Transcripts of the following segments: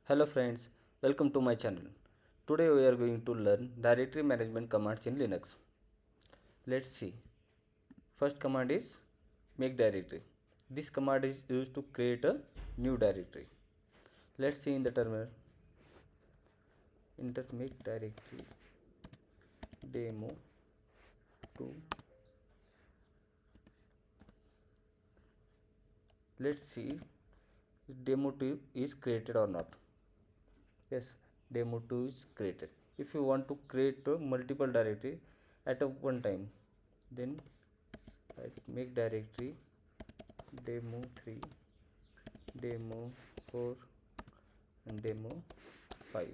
Hello friends, welcome to my channel. Today we are going to learn directory management commands in Linux. Let's see. First command is make directory. This command is used to create a new directory. Let's see in the terminal. Enter make directory demo 2. Let's see if demo 2 is created or not. Yes, demo 2 is created. If you want to create a multiple directory at a one time, then make directory demo 3, demo 4 and demo 5.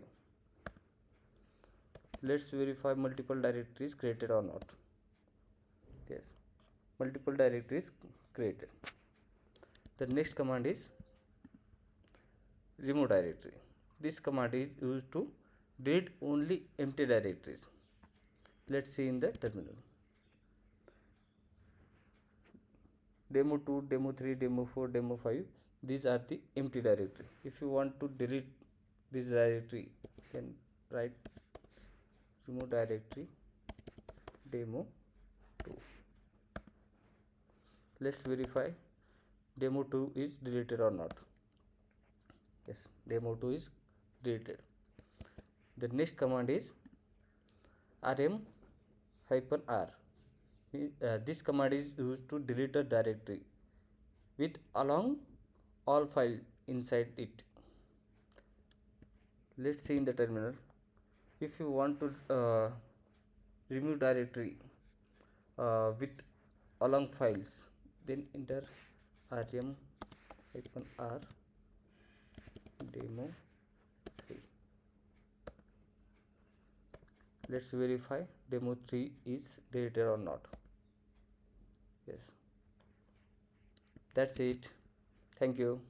Let's verify multiple directories created or not. Yes, multiple directories created. The next command is remove directory. This command is used to delete only empty directories. Let's see in the terminal. Demo 2, demo 3, demo 4, demo 5, these are the empty directory. If you want to delete this directory, then write remove directory demo 2. Let's verify demo 2 is deleted or not. Yes, demo 2 is deleted. The next command is rm-r. This command is used to delete a directory with along all files inside it. Let's see in the terminal. If you want to remove directory with along files, then enter rm-r demo 3. Let's verify demo 3 is deleted or not. Yes, that's it. Thank you.